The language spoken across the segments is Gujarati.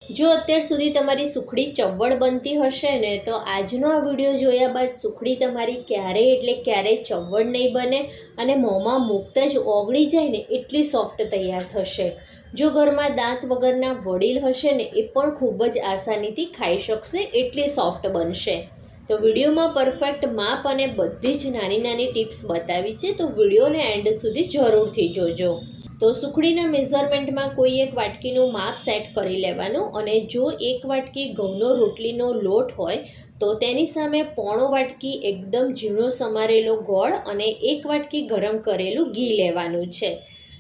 જો અત્યાર સુધી તમારી સુખડી ચવડ બનતી હશે ને તો આજનો આ વિડીયો જોયા બાદ સુખડી તમારી ક્યારેય એટલે ક્યારેય ચવડ નહીં બને અને મોંમાં મૂકતા જ ઓગળી જાય ને એટલી સોફ્ટ તૈયાર થશે। જો ઘરમાં દાંત વગરના વડીલ હશે ને એ પણ ખૂબ જ આસાનીથી ખાઈ શકશે, એટલી સોફ્ટ બનશે। તો વિડીયોમાં પરફેક્ટ માપ અને બધી જ નાની નાની ટિપ્સ બતાવી છે, તો વિડીયોને એન્ડ સુધી જરૂરથી જોજો। તો સુખડીના મેઝરમેન્ટમાં કોઈ એક વાટકીનું માપ સેટ કરી લેવાનું અને જો એક વાટકી ઘઉંનો રોટલીનો લોટ હોય તો તેની સામે પોણો વાટકી એકદમ ઝીણો સમારેલો ગોળ અને એક વાટકી ગરમ કરેલું ઘી લેવાનું છે।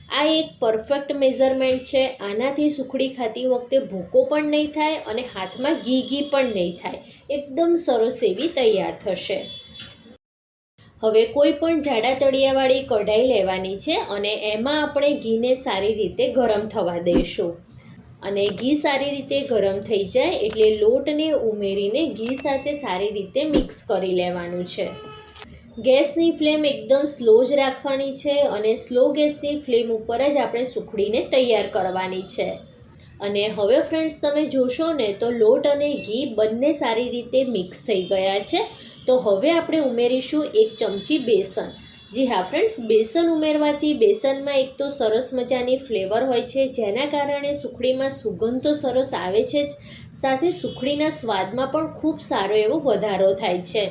આ એક પરફેક્ટ મેઝરમેન્ટ છે। આનાથી સુખડી ખાતી વખતે ભૂકો પણ નહીં થાય અને હાથમાં ઘી પણ નહીં થાય, એકદમ સરસ એવી તૈયાર થશે। હવે કોઈ પણ જાડા તળિયાવાળી કઢાઈ લેવાની છે અને એમાં આપણે ઘીને સારી રીતે ગરમ થવા દઈશું અને ઘી સારી રીતે ગરમ થઈ જાય એટલે લોટને ઉમેરીને ઘી સાથે સારી રીતે મિક્સ કરી લેવાનું છે। ગેસની ફ્લેમ એકદમ સ્લો જ રાખવાની છે અને સ્લો ગેસની ફ્લેમ ઉપર જ આપણે સુખડીને તૈયાર કરવાની છે। અને હવે ફ્રેન્ડ્સ તમે જોશો ને તો લોટ અને ઘી બંને સારી રીતે મિક્સ થઈ ગયા છે। તો હવે આપણે ઉમેરીશું 1 ચમચી બેસન। જી હા ફ્રેન્ડ્સ, બેસન ઉમેરવાથી બેસનમાં એક તો સરસ મજાની ફ્લેવર હોય છે, જેના કારણે સુખડીમાં સુગંધ તો સરસ આવે છે જ, સાથે સુખડીના સ્વાદમાં પણ ખૂબ સારો એવો વધારો થાય છે।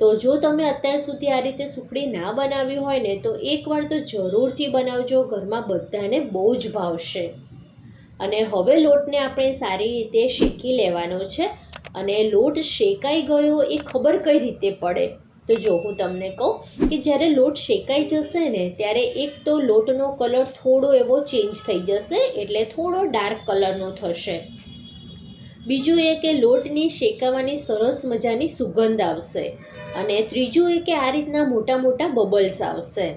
તો જો તમે અત્યાર સુધી આ રીતે સુખડી ના બનાવી હોય ને તો એકવાર તો જરૂરથી બનાવજો, ઘરમાં બધાને બહુ જ ભાવશે। અને હવે લોટને આપણે સારી રીતે શેકી લેવાનો છે અને લોટ શેકાઈ ગયો એ ખબર કઈ રીતે પડે? તો જો હું તમને કહું કે જ્યારે લોટ શેકાઈ જશે ને ત્યારે એક તો લોટનો કલર થોડો એવો ચેન્જ થઈ જશે, એટલે થોડો ડાર્ક કલરનો થશે। બીજું એ કે લોટની શેકાવાની સરસ મજાની સુગંધ આવશે અને ત્રીજું એ કે આ રીતના મોટા મોટા બબલ્સ આવશે।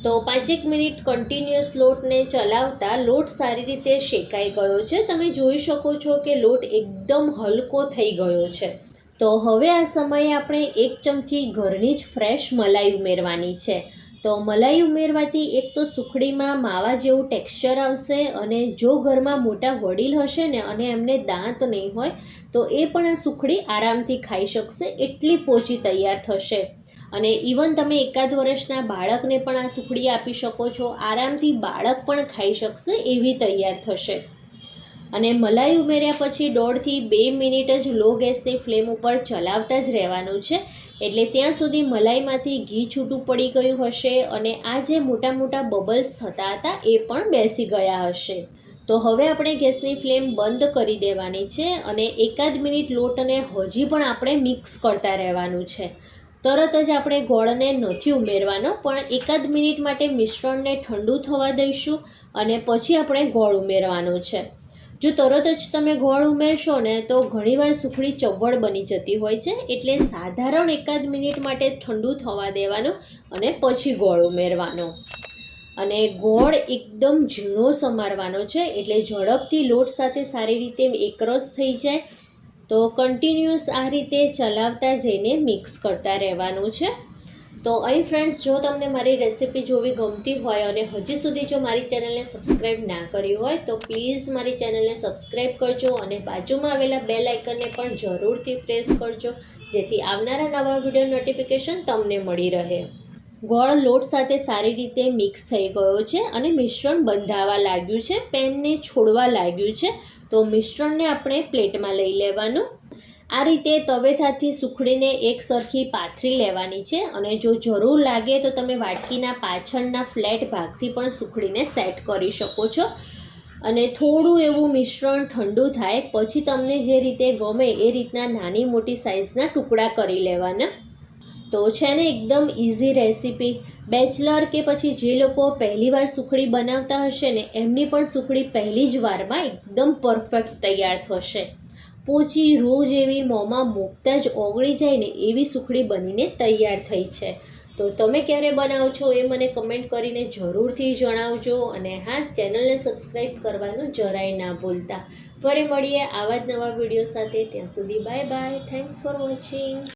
તો 5 મિનિટ કન્ટિન્યુઅસ લોટને ચલાવતા લોટ સારી રીતે શેકાઈ ગયો છે। તમે જોઈ શકો છો કે લોટ એકદમ હલકો થઈ ગયો છે। તો હવે આ સમયે આપણે 1 ચમચી ઘરની જ ફ્રેશ મલાઈ ઉમેરવાની છે। તો મલાઈ ઉમેરવાથી એક તો સુખડીમાં માવા જેવું ટેક્સચર આવશે અને જો ઘરમાં મોટા વડીલ હશે ને અને એમને દાંત નહીં હોય તો એ પણ આ સુખડી આરામથી ખાઈ શકશે, એટલી પોચી તૈયાર થશે। અને ઇવન તમે 1 વર્ષના બાળકને પણ આ સુખડી આપી શકો છો, આરામથી બાળક પણ ખાઈ શકશે એવી તૈયાર થશે। અને મલાઈ ઉમેર્યા પછી 1.5 થી 2 મિનિટ જ લો ગેસની ફ્લેમ ઉપર ચલાવતા જ રહેવાનું છે, એટલે ત્યાં સુધી મલાઈમાંથી ઘી છૂટું પડી ગયું હશે અને આ જે મોટા મોટા બબલ્સ થતા હતા એ પણ બેસી ગયા હશે। તો હવે આપણે ગેસની ફ્લેમ બંધ કરી દેવાની છે અને 1 મિનિટ લોટને હજી પણ આપણે મિક્સ કરતા રહેવાનું છે। તરત જ આપણે ગોળને નથી ઉમેરવાનો, પણ 1 મિનિટ માટે મિશ્રણને ઠંડુ થવા દઈશું અને પછી આપણે ગોળ ઉમેરવાનો છે। જો તરત જ તમે ગોળ ઉમેરશો ને તો ઘણીવાર સુખડી ચવડ બની જતી હોય છે, એટલે સાધારણ 1 મિનિટ માટે ઠંડુ થવા દેવાનું અને પછી ગોળ ઉમેરવાનો। અને ગોળ એકદમ ઝીણો સમારવાનો છે, એટલે ઝડપથી લોટ સાથે સારી રીતે એકરસ થઈ જાય। તો કન્ટિન્યુઅસ આ રીતે ચલાવતા જઈને મિક્સ કરતા રહેવાનું છે। તો અહીં ફ્રેન્ડ્સ, જો તમને મારી રેસિપી જોવી ગમતી હોય અને હજી સુધી જો મારી ચેનલને સબસ્ક્રાઈબ ના કરી હોય તો પ્લીઝ મારી ચેનલને સબસ્ક્રાઈબ કરજો અને બાજુમાં આવેલા બેલ આઇકનને પણ જરૂરથી પ્રેસ કરજો, જેથી આવનારા નવા વિડીયો નોટિફિકેશન તમને મળી રહે। ગોળ લોટ સાથે સારી રીતે મિક્સ થઈ ગયો છે અને મિશ્રણ બંધાવા લાગ્યું છે, પેનને છોડવા લાગ્યું છે। તો મિશ્રણને આપણે પ્લેટમાં લઈ લેવાનું। આ રીતે તવેથાથી સુખડીને એક સરખી પાથરી લેવાની છે અને જો જરૂર લાગે તો તમે વાટકીના પાછળના ફ્લેટ ભાગથી પણ સુખડીને સેટ કરી શકો છો। અને થોડું એવું મિશ્રણ ઠંડુ થાય પછી તમને જે રીતે ગમે એ રીતના નાની મોટી સાઇઝના ટુકડા કરી લેવાના। તો છે ને એકદમ ઇઝી રેસીપી, બેચલર કે પછી જે લોકો પહેલીવાર સુખડી બનાવતા હશે ને એમની પણ સુખડી પહેલી જ વારમાં એકદમ પરફેક્ટ તૈયાર થશે। પોચી રોજ એવી મોંમાં મૂકતા જ ઓગળી જાય ને એવી સુખડી બનીને તૈયાર થઈ છે। તો તમે ક્યારે બનાવો છો એ મને કમેન્ટ કરીને જરૂરથી જણાવજો અને હા, ચેનલને સબસ્ક્રાઈબ કરવાનું જરાય ના ભૂલતા। ફરી મળીએ આવા જ નવા વિડીયો સાથે, ત્યાં સુધી bye bye, thanks for watching.